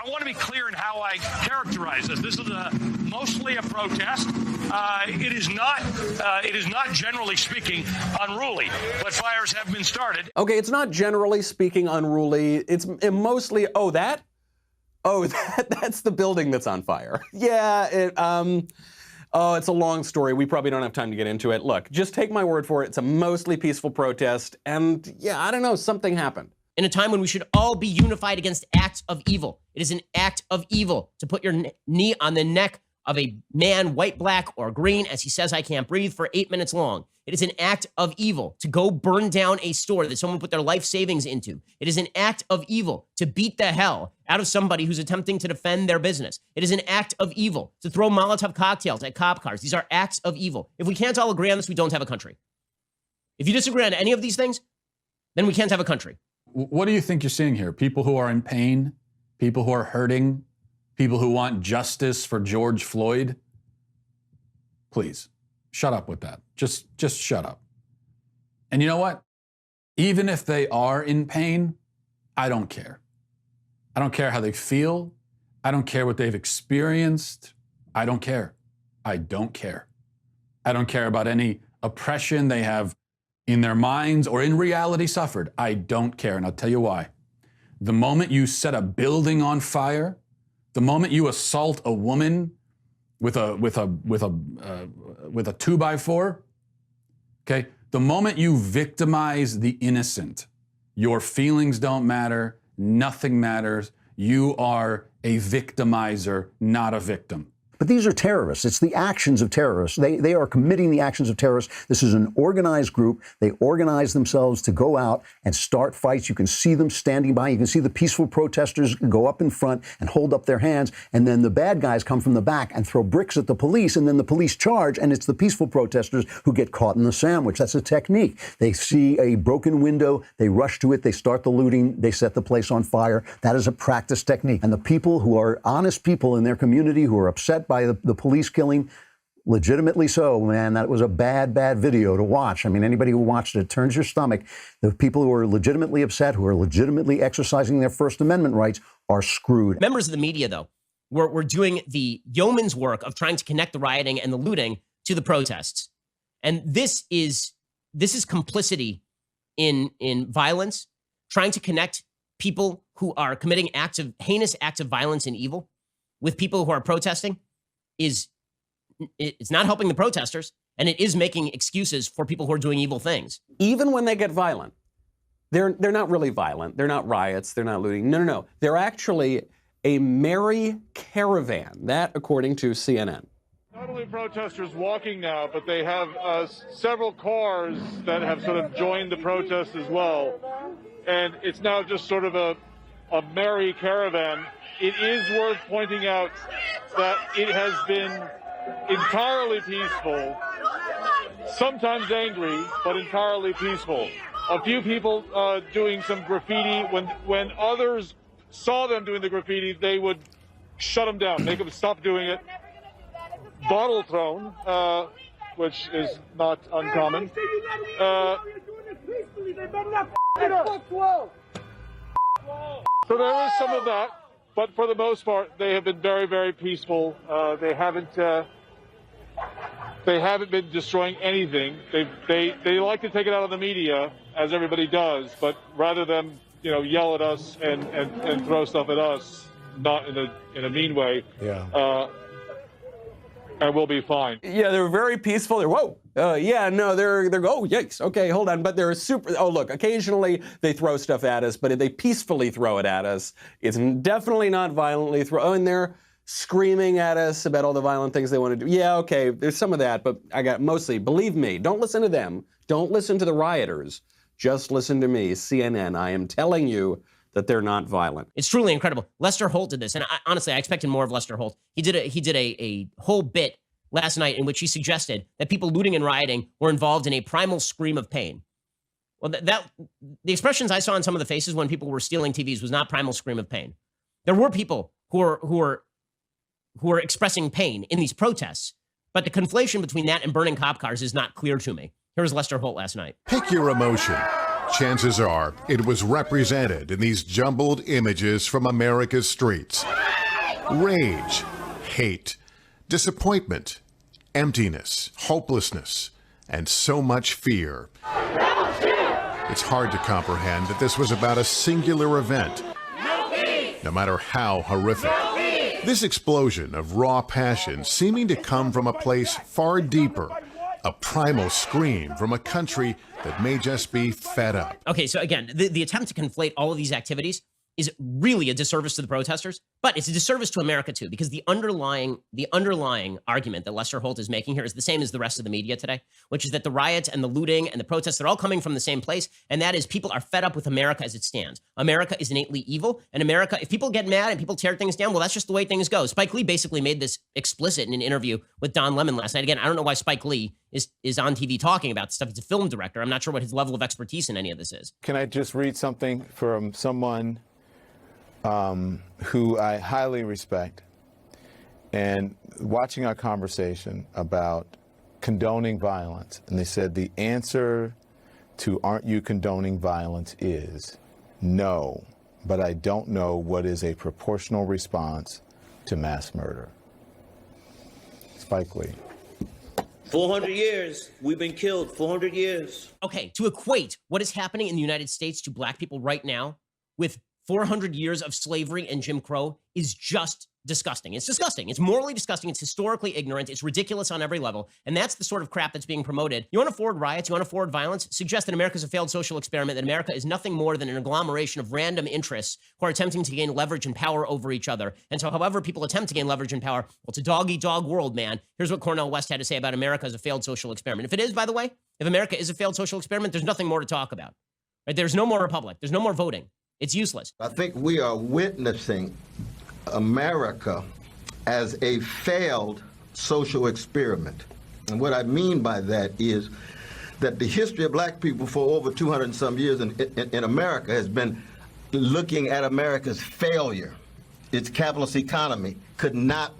I want to be clear in how I characterize this. This is mostly a protest. It is not generally speaking unruly, but fires have been started. Okay, it's not generally speaking unruly. It's mostly that's the building that's on fire. Yeah, it's a long story. We probably don't have time to get into it. Look, just take my word for it. It's a mostly peaceful protest, and yeah, I don't know, something happened. In a time when we should all be unified against acts of evil. It is an act of evil to put your knee on the neck of a man, white, black, or green, as he says, I can't breathe, for 8 minutes long. It is an act of evil to go burn down a store that someone put their life savings into. It is an act of evil to beat the hell out of somebody who's attempting to defend their business. It is an act of evil to throw Molotov cocktails at cop cars. These are acts of evil. If we can't all agree on this, we don't have a country. If you disagree on any of these things, then we can't have a country. What do you think you're seeing here? People who are in pain, people who are hurting, people who want justice for George Floyd? Please, shut up with that. Just shut up. And you know what? Even if they are in pain, I don't care. I don't care how they feel. I don't care what they've experienced. I don't care. I don't care. I don't care about any oppression they have in their minds or in reality suffered. I don't care, and I'll tell you why. The moment you set a building on fire, the moment you assault a woman with a 2x4, okay, the moment you victimize the innocent, your feelings don't matter, nothing matters. You are a victimizer, not a victim. But these are terrorists. It's the actions of terrorists. They are committing the actions of terrorists. This is an organized group. They organize themselves to go out and start fights. You can see them standing by. You can see the peaceful protesters go up in front and hold up their hands. And then the bad guys come from the back and throw bricks at the police. And then the police charge. And it's the peaceful protesters who get caught in the sandwich. That's a technique. They see a broken window. They rush to it. They start the looting. They set the place on fire. That is a practice technique. And the people who are honest people in their community who are upset by the police killing, legitimately so, man, that was a bad video to watch. I mean, anybody who watched it turns your stomach. The people who are legitimately upset, who are legitimately exercising their First Amendment rights are screwed. Members of the media, though, were doing the yeoman's work of trying to connect the rioting and the looting to the protests. And this is complicity in violence, trying to connect people who are committing heinous acts of violence and evil with people who are protesting. It's not helping the protesters, and it is making excuses for people who are doing evil things. Even when they get violent, they're not really violent. They're not riots. They're not looting. No. They're actually a merry caravan. That, according to CNN. Not only protesters walking now, but they have several cars that have sort of joined the protest as well. And it's now just sort of a merry caravan. It is worth pointing out that it has been entirely peaceful, sometimes angry, but entirely peaceful. A few people doing some graffiti. When others saw them doing the graffiti, they would shut them down, make them stop doing it. Bottle thrown, which is not uncommon. So there is some of that. But for the most part, they have been very, very peaceful. They haven't been destroying anything. They like to take it out on the media, as everybody does. But rather than yell at us and throw stuff at us, not in a mean way. Yeah. And we'll be fine. Yeah, they're very peaceful. They're whoa. They're oh yikes. Okay, hold on. But they're super. Oh look, occasionally they throw stuff at us, but if they peacefully throw it at us, it's definitely not violently throw. Oh, and they're screaming at us about all the violent things they want to do. Yeah, okay, there's some of that, but I got mostly. Believe me, don't listen to them. Don't listen to the rioters. Just listen to me, CNN. I am telling you that they're not violent. It's truly incredible. Lester Holt did this, and honestly, I expected more of Lester Holt. He did a whole bit last night in which he suggested that people looting and rioting were involved in a primal scream of pain. Well, the expressions I saw on some of the faces when people were stealing TVs was not primal scream of pain. There were people who are expressing pain in these protests, but the conflation between that and burning cop cars is not clear to me. Here's Lester Holt last night. Pick your emotion. chances are it was represented in these jumbled images from America's streets. Rage, hate, disappointment, emptiness, hopelessness, and so much fear. It's hard to comprehend that this was about a singular event, no matter how horrific. This explosion of raw passion seeming to come from a place far deeper, a primal scream from a country that may just be fed up. Okay, so again, the attempt to conflate all of these activities is really a disservice to the protesters, but it's a disservice to America too, because the underlying argument that Lester Holt is making here is the same as the rest of the media today, which is that the riots and the looting and the protests are all coming from the same place, and that is people are fed up with America as it stands. America is innately evil, and America, if people get mad and people tear things down, well, that's just the way things go. Spike Lee basically made this explicit in an interview with Don Lemon last night. Again, I don't know why Spike Lee is on TV talking about this stuff. He's a film director. I'm not sure what his level of expertise in any of this is. Can I just read something from someone who I highly respect, and watching our conversation about condoning violence, and they said the answer to "aren't you condoning violence" is no, but I don't know what is a proportional response to mass murder. Spike Lee. 400 years. We've been killed 400 years. Okay, to equate what is happening in the United States to black people right now with 400 years of slavery and Jim Crow is just disgusting. It's disgusting. It's morally disgusting. It's historically ignorant. It's ridiculous on every level. And that's the sort of crap that's being promoted. You want to forward riots? You want to forward violence? Suggest that America is a failed social experiment, that America is nothing more than an agglomeration of random interests who are attempting to gain leverage and power over each other. And so however people attempt to gain leverage and power, well, it's a dog-eat-dog world, man. Here's what Cornel West had to say about America as a failed social experiment. If it is, by the way, if America is a failed social experiment, there's nothing more to talk about. Right? There's no more republic. There's no more voting. It's useless. I think we are witnessing America as a failed social experiment. And what I mean by that is that the history of black people for over 200 and some years in America has been looking at America's failure. Its capitalist economy could not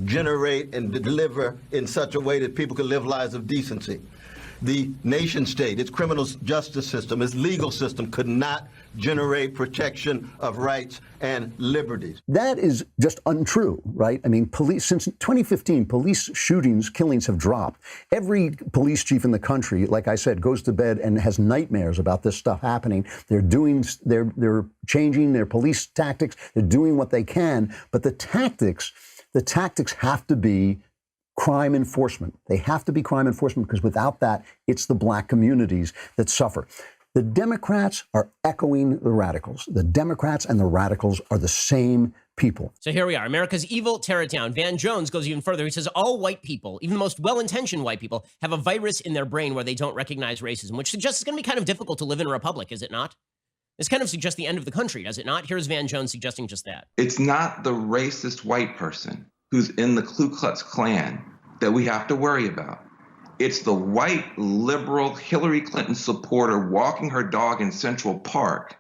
generate and deliver in such a way that people could live lives of decency. The nation state, its criminal justice system, its legal system could not generate protection of rights and liberties. That is just untrue, right? I mean, since 2015, police shootings, killings have dropped. Every police chief in the country, like I said, goes to bed and has nightmares about this stuff happening. They're changing their police tactics. They're doing what they can, but the tactics have to be crime enforcement. They have to be crime enforcement because without that, it's the black communities that suffer. The Democrats are echoing the radicals. The Democrats and the radicals are the same people. So here we are. America's evil, tear it down. Van Jones goes even further. He says all white people, even the most well-intentioned white people, have a virus in their brain where they don't recognize racism, which suggests it's going to be kind of difficult to live in a republic, is it not? This kind of suggests the end of the country, does it not? Here's Van Jones suggesting just that. It's not the racist white person who's in the Ku Klux Klan that we have to worry about. It's the white liberal Hillary Clinton supporter walking her dog in Central Park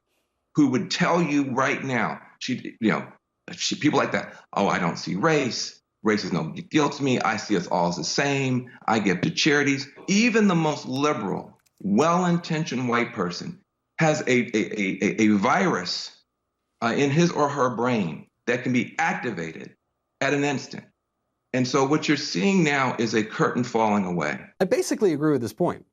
who would tell you right now, people like that, oh, I don't see race. Race is no big deal to me. I see us all as the same. I give to charities. Even the most liberal, well-intentioned white person has a virus in his or her brain that can be activated at an instant. And so what you're seeing now is a curtain falling away. I basically agree with this point,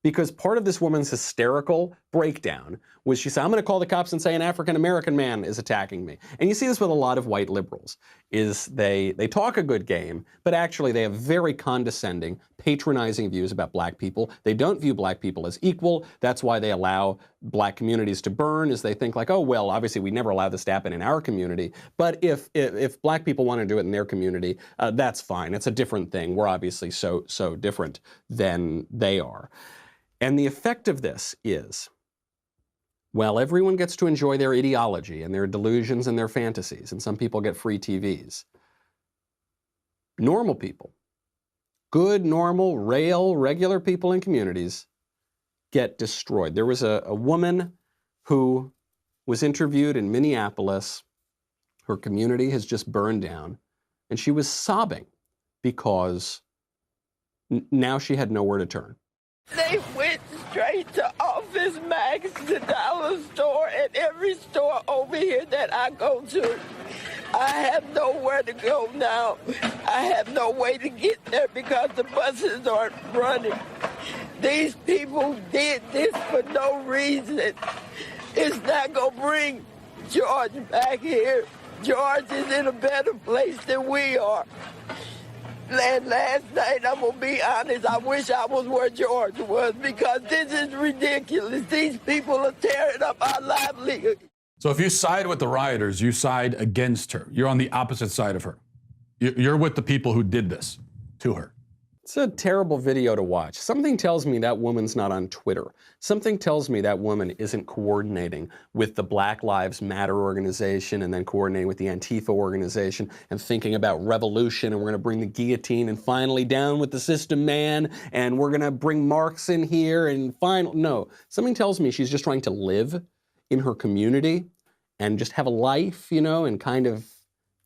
because part of this woman's hysterical breakdown was she said, I'm going to call the cops and say an African-American man is attacking me. And you see this with a lot of white liberals, is they talk a good game, but actually they have very condescending, patronizing views about black people. They don't view black people as equal. That's why they allow black communities to burn, is they think like, oh, well, obviously we never allow this to happen in our community. But if black people want to do it in their community, that's fine. It's a different thing. We're obviously so different than they are. And the effect of this is, well, everyone gets to enjoy their ideology and their delusions and their fantasies, and some people get free TVs. Normal people, good, normal, regular people in communities get destroyed. There was a woman who was interviewed in Minneapolis. Her community has just burned down, and she was sobbing because now she had nowhere to turn. They went straight to office this Max, the dollar store, and every store over here that I go to. I have nowhere to go now. I have no way to get there because the buses aren't running. These people did this for no reason. It's not going to bring George back here. George is in a better place than we are. And last night, I'm going to be honest, I wish I was where George was because this is ridiculous. These people are tearing up our livelihood. So if you side with the rioters, you side against her. You're on the opposite side of her. You're with the people who did this to her. It's a terrible video to watch. Something tells me that woman's not on Twitter. Something tells me that woman isn't coordinating with the Black Lives Matter organization and then coordinating with the Antifa organization and thinking about revolution, and we're going to bring the guillotine and finally down with the system, man, and we're going to bring Marx in here and no. Something tells me she's just trying to live in her community and just have a life, you know, and kind of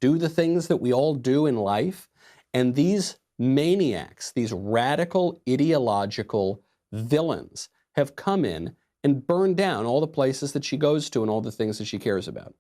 do the things that we all do in life. And these maniacs, these radical ideological villains have come in and burned down all the places that she goes to and all the things that she cares about.